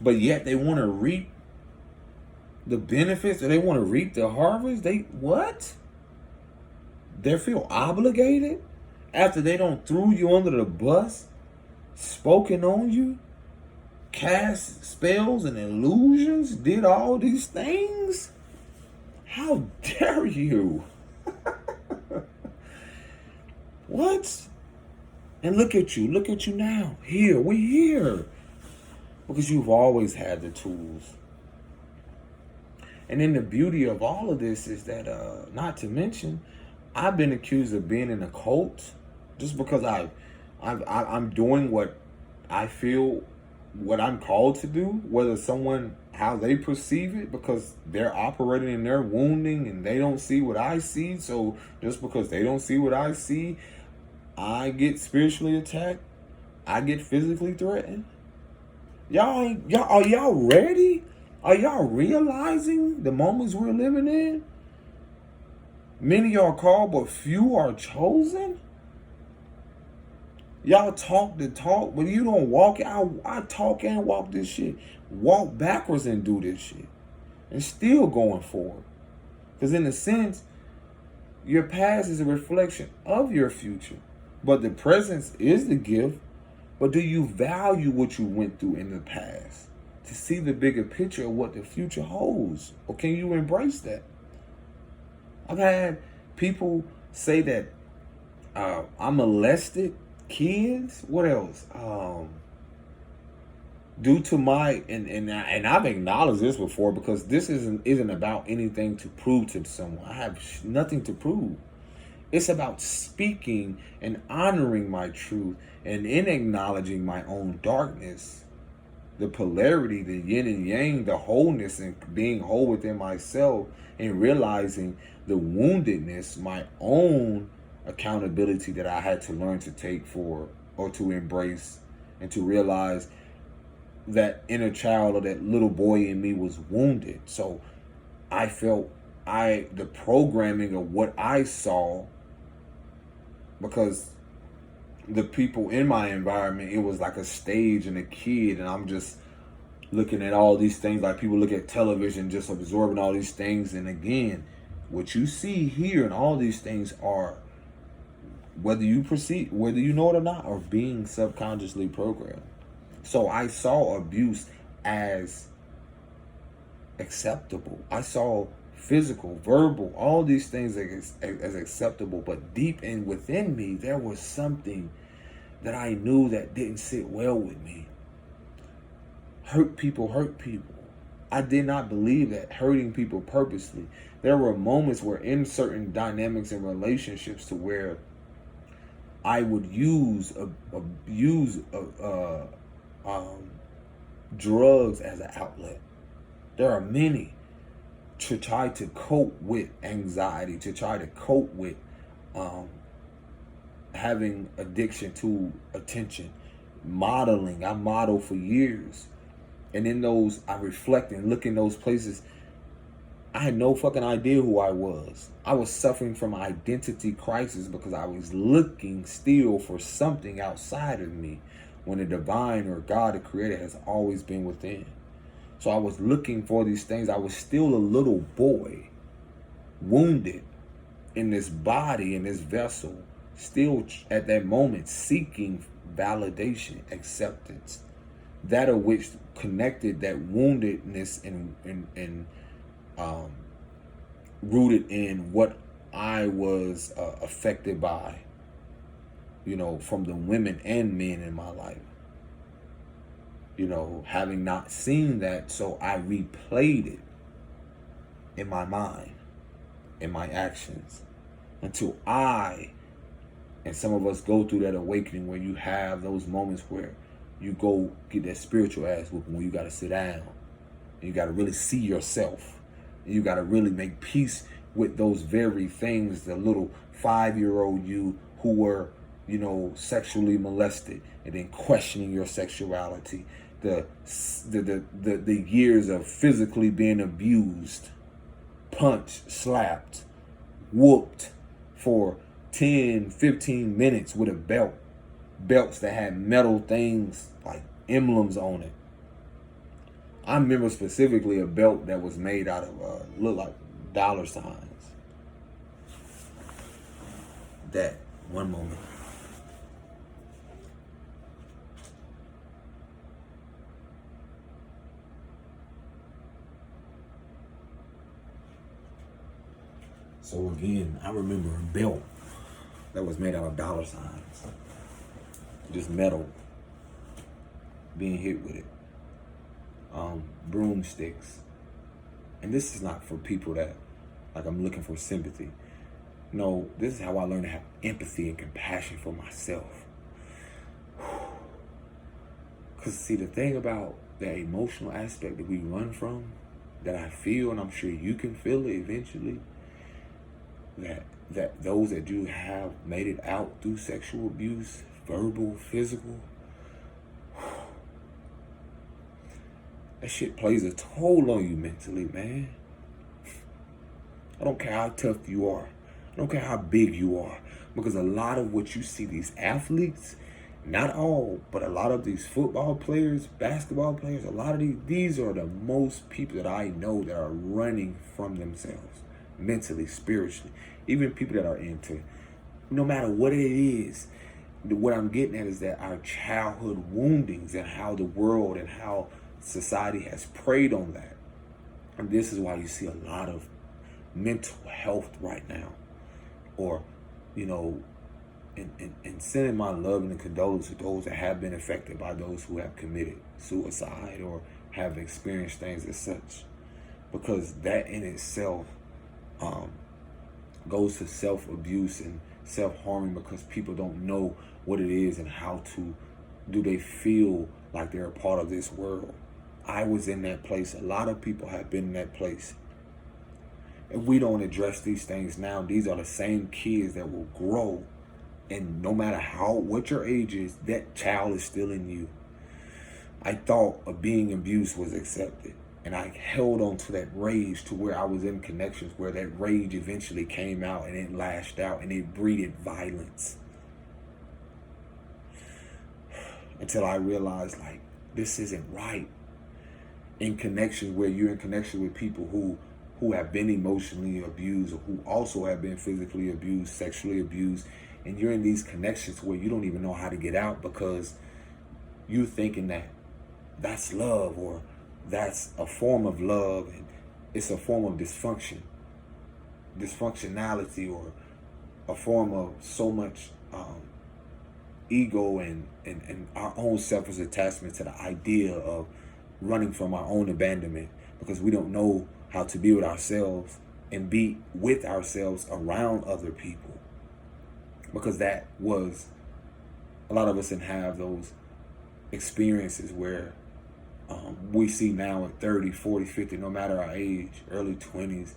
But yet they want to reap the benefits, or they want to reap the harvest. They what? They feel obligated after they don't threw you under the bus, spoken on you, cast spells and illusions, did all these things. How dare you? What? And look at you now. Here, we're here. Because you've always had the tools. And then the beauty of all of this is that, not to mention, I've been accused of being in a cult just because I'm doing what I feel, what I'm called to do, whether someone, how they perceive it, because they're operating in their wounding and they don't see what I see. So just because they don't see what I see, I get spiritually attacked. I get physically threatened. Y'all, are y'all ready? Are y'all realizing the moments we're living in? Many are called, but few are chosen. Y'all talk the talk, but you don't walk it. I talk and walk this shit. Walk backwards and do this shit. And still going forward. Because in a sense, your past is a reflection of your future. But the present is the gift. But do you value what you went through in the past to see the bigger picture of what the future holds? Or can you embrace that? I've had people say that I molested kids. What else? Due to my, and I've acknowledged this before, because this isn't about anything to prove to someone. I have nothing to prove. It's about speaking and honoring my truth, and in acknowledging my own darkness, the polarity, the yin and yang, the wholeness, and being whole within myself, and realizing the woundedness, my own accountability that I had to learn to take for, or to embrace, and to realize that inner child, or that little boy in me, was wounded. So I felt the programming of what I saw, because the people in my environment, it was like a stage and a kid, and I'm just looking at all these things like people look at television, just absorbing all these things. And again, what you see here and all these things are, whether you know it or not, are being subconsciously programmed. So I saw abuse as acceptable. I saw physical, verbal, all these things as acceptable. But deep in within me, there was something that I knew that didn't sit well with me. Hurt people. I did not believe that hurting people purposely. There were moments where in certain dynamics and relationships to where I would use drugs as an outlet. There are many, to try to cope with anxiety, to try to cope with having addiction to attention. Modeling, I modeled for years. And in those, I reflect and look in those places, I had no fucking idea who I was. I was suffering from identity crisis because I was looking still for something outside of me, when the divine or God, the creator, has always been within. So I was looking for these things. I was still a little boy, wounded in this body, in this vessel, still at that moment seeking validation, acceptance, that of which connected that woundedness and rooted in what I was affected by, from the women and men in my life. Having not seen that, so I replayed it in my mind, in my actions, until and some of us go through that awakening where you have those moments where you go get that spiritual ass whooping, where you got to sit down and you got to really see yourself. And you got to really make peace with those very things, the little 5-year-old you who were, sexually molested, and then questioning your sexuality, the years of physically being abused, punched, slapped, whooped for 10, 15 minutes with a belts that had metal things like emblems on it. I remember specifically a belt that was made out of looked like dollar signs. That one moment. So again, I remember a belt that was made out of dollar signs. Just metal. Being hit with it. Broomsticks. And this is not for people that, like, I'm looking for sympathy. No, this is how I learned to have empathy and compassion for myself. Because, see, the thing about that emotional aspect that we run from, that I feel, and I'm sure you can feel it eventually, that those that do have made it out through sexual abuse, verbal, physical, that shit plays a toll on you mentally, man. I don't care how tough you are. I don't care how big you are. Because a lot of what you see, these athletes, not all, but a lot of these football players, basketball players, a lot of these are the most people that I know that are running from themselves, mentally, spiritually. Even people that are into, no matter what it is, what I'm getting at is that our childhood woundings and how the world and how society has preyed on that. And this is why you see a lot of mental health right now. Or, and sending my love and condolence to those that have been affected by those who have committed suicide or have experienced things as such. Because that in itself goes to self-abuse and self-harming, because people don't know what it is and how to, do they feel like they're a part of this world. I was in that place. A lot of people have been in that place. If we don't address these things now, these are the same kids that will grow, and no matter what your age is, that child is still in you. I thought of being abused was accepted, and I held on to that rage to where I was in connections where that rage eventually came out and it lashed out and it breeded violence. Until I realized, like, this isn't right. In connections where you're in connection with people who have been emotionally abused, or who also have been physically abused, sexually abused, and you're in these connections where you don't even know how to get out because you're thinking that that's love, or that's a form of love, and it's a form of dysfunctionality, or a form of so much ego and our own selfish attachment to the idea of running from our own abandonment, because we don't know how to be with ourselves and be with ourselves around other people. Because that was, a lot of us didn't have those experiences where we see now at 30, 40, 50, no matter our age, early 20s,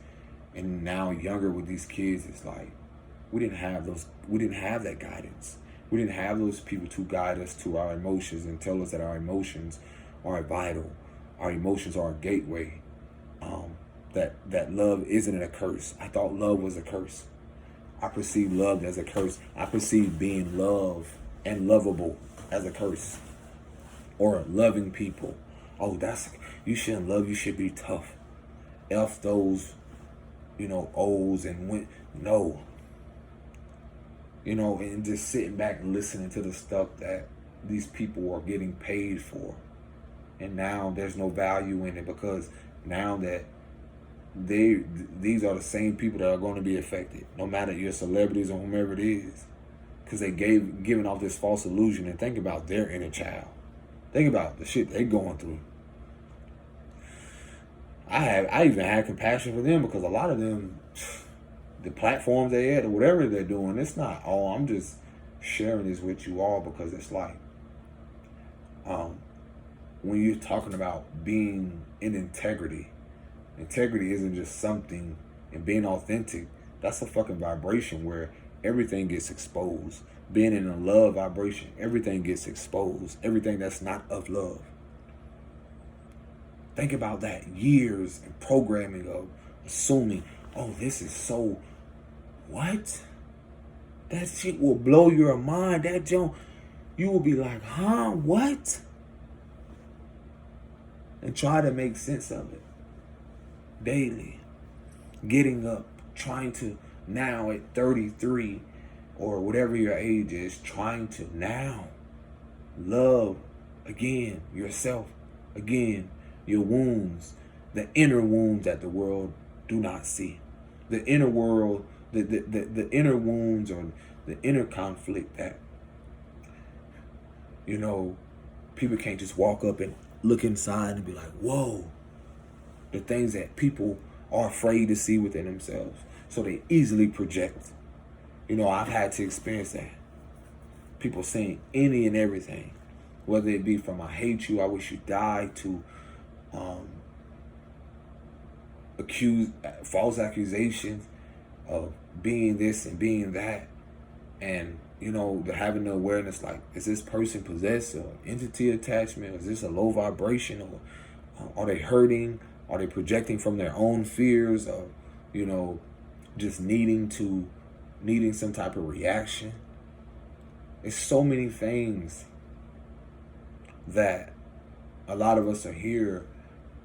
and now younger with these kids, it's like we didn't have that guidance. We didn't have those people to guide us to our emotions and tell us that our emotions are vital. Our emotions are a gateway. That love isn't a curse. I thought love was a curse. I perceived love as a curse. I perceived being loved and lovable as a curse. Or loving people. Oh, you shouldn't love, you should be tough. F those, O's and no. And just sitting back and listening to the stuff that these people are getting paid for. And now there's no value in it, because now that these are the same people that are going to be affected, no matter your celebrities or whomever it is, because they giving off this false illusion. And think about their inner child. Think about the shit they going through. I even had compassion for them, because a lot of them, the platforms they had or whatever they're doing, it's not all. I'm just sharing this with you all because it's like, when you're talking about being in integrity isn't just something, and being authentic, that's a fucking vibration where everything gets exposed. Being in a love vibration, everything gets exposed. Everything that's not of love. Think about that. Years and programming of assuming, oh, this is so, what? That shit will blow your mind. That junk, you will be like, huh, what? And try to make sense of it. Daily. Getting up, trying to now at 33 or whatever your age is, trying to now love again yourself, again your wounds, the inner wounds that the world do not see, the inner world, the inner wounds, or the inner conflict that, you know, people can't just walk up and look inside and be like, whoa. The things that people are afraid to see within themselves, so they easily project. You know, I've had to experience that. People saying any and everything, whether it be from I hate you, I wish you died, to false accusations of being this and being that. And, you know, having the awareness, like, is this person possessed, or entity attachment? Is this a low vibration? Or are they hurting? Are they projecting from their own fears of, you know, just needing some type of reaction? There's so many things that a lot of us are here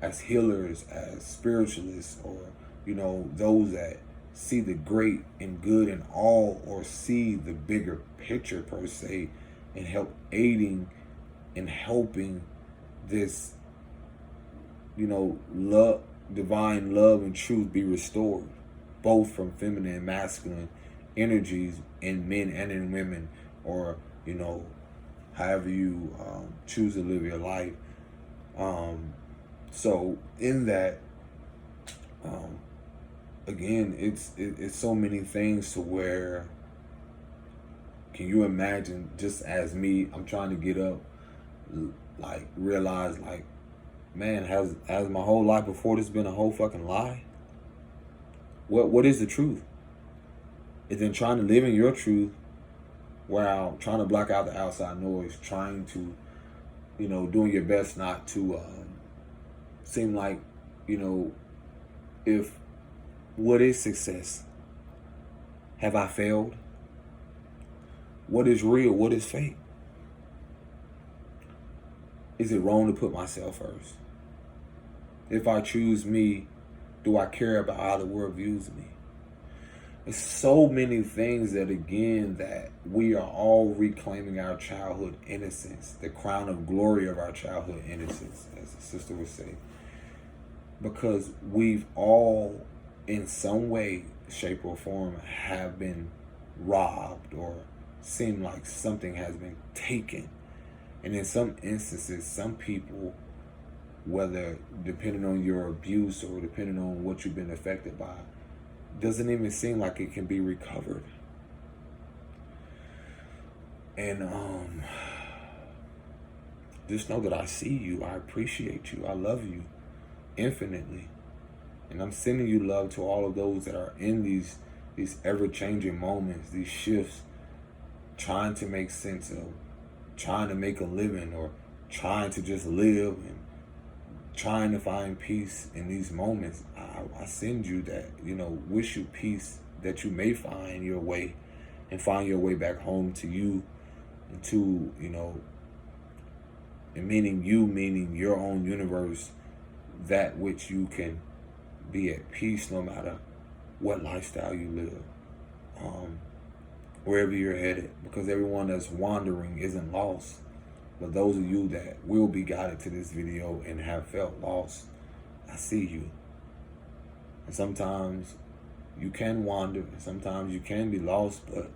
as healers, as spiritualists, or, you know, those that see the great and good in all, or see the bigger picture per se, and aiding and helping this, you know, love, divine love and truth be restored, both from feminine and masculine energies in men and in women, or, you know, however you choose to live your life. So in that, again, it's so many things to where, can you imagine, just as me, I'm trying to get up, like, realize, like, man, has my whole life before this been a whole fucking lie? What is the truth? And then trying to live in your truth while trying to block out the outside noise, trying to, you know, doing your best not to seem like, you know, what is success? Have I failed? What is real? What is fake? Is it wrong to put myself first? If I choose me, do I care about how the world views me? There's so many things that, again, that we are all reclaiming our childhood innocence, the crown of glory of our childhood innocence, as the sister would say. Because we've all, in some way, shape, or form, have been robbed, or seem like something has been taken. And in some instances, some people, whether depending on your abuse or depending on what you've been affected by, doesn't even seem like it can be recovered. And just know that I see you, I appreciate you, I love you infinitely. And I'm sending you love to all of those that are in these ever-changing moments, these shifts, trying to make sense of, trying to make a living, or trying to just live, and trying to find peace in these moments. I send you that, you know, wish you peace, that you may find your way and find your way back home to you, and to, you know, and meaning your own universe, that which you can be at peace no matter what lifestyle you live, wherever you're headed, because everyone that's wandering isn't lost. But those of you that will be guided to this video and have felt lost, I see you. And sometimes you can wander, and sometimes you can be lost, but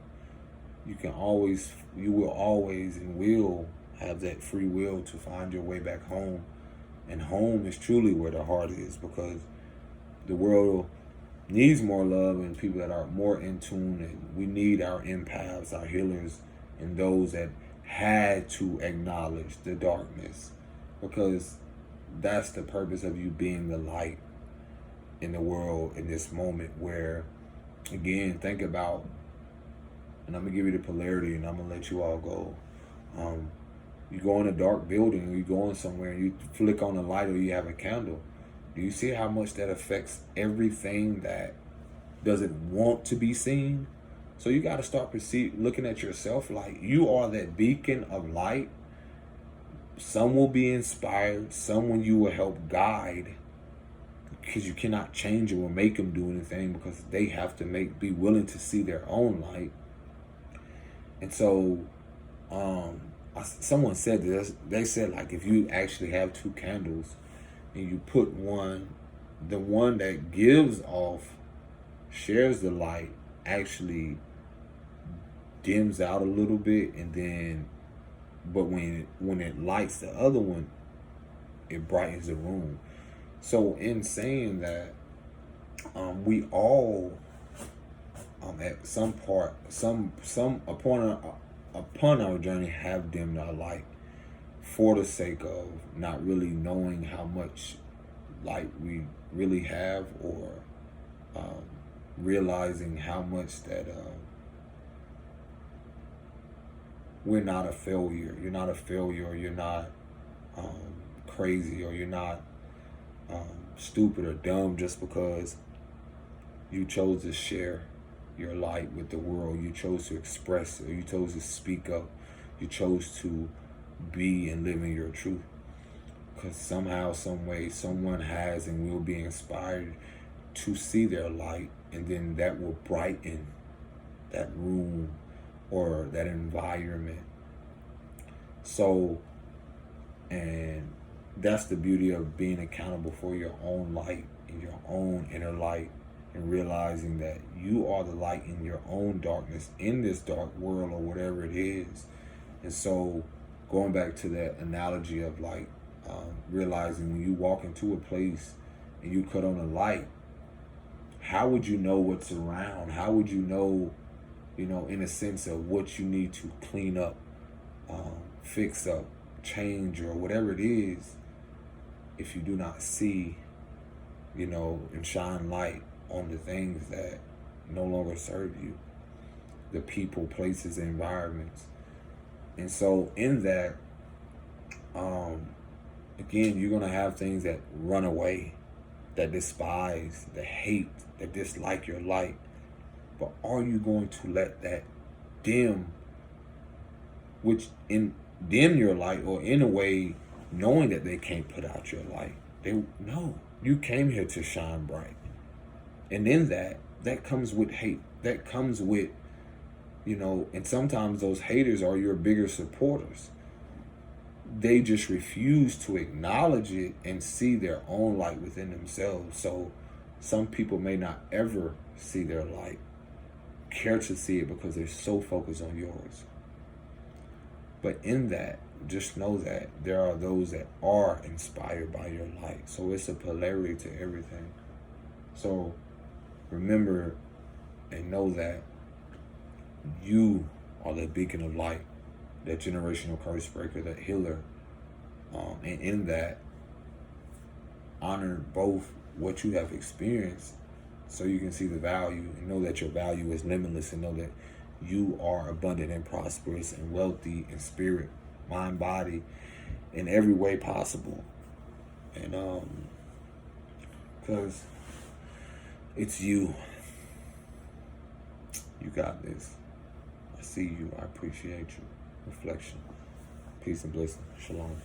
you will always and will have that free will to find your way back home. And home is truly where the heart is, because the world needs more love and people that are more in tune, and we need our empaths, our healers, and those that had to acknowledge the darkness, because that's the purpose of you being the light in the world in this moment. Where, again, think about, and I'm gonna give you the polarity and I'm gonna let you all go. You go in a dark building, or you go in somewhere and you flick on a light, or you have a candle. Do you see how much that affects everything that doesn't want to be seen? So you got to start looking at yourself like you are that beacon of light. Some will be inspired, someone you will help guide, because you cannot change them or make them do anything, because they have to be willing to see their own light. And so someone said this. They said, like, if you actually have two candles and you put the one that gives off, shares the light, actually dims out a little bit, and then, but when it lights the other one, it brightens the room. So in saying that, we all at some part, upon our journey, have dimmed our light for the sake of not really knowing how much light we really have, or realizing how much that we're not a failure. You're not a failure, or you're not crazy, or you're not stupid or dumb just because you chose to share your light with the world. You chose to express, or you chose to speak up. You chose to be and live in your truth. Because somehow, some way, someone has and will be inspired to see their light, and then that will brighten that room or that environment. So, and that's the beauty of being accountable for your own light and your own inner light, and realizing that you are the light in your own darkness, in this dark world, or whatever it is. And so, going back to that analogy of like realizing when you walk into a place and you cut on a light, how would you know what's around? How would you know, in a sense of what you need to clean up, fix up, change, or whatever it is, if you do not see, and shine light on the things that no longer serve you, the people, places, environments. And so in that, again, you're going to have things that run away, that despise, that hate, that dislike your light. But are you going to let that dim your light, or in a way, knowing that they can't put out your light? No, you came here to shine bright. And in that comes with hate. That comes with, and sometimes those haters are your bigger supporters. They just refuse to acknowledge it and see their own light within themselves. So some people may not ever see their light, care to see it, because they're so focused on yours. But in that, just know that there are those that are inspired by your light. So it's a polarity to everything. So remember and know that you are that beacon of light, that generational curse breaker, that healer. And in that, honor both what you have experienced, so you can see the value, and know that your value is limitless, and know that you are abundant and prosperous and wealthy in spirit, mind, body, in every way possible. And because it's you. You got this. I see you. I appreciate you. Reflection. Peace and blessing. Shalom.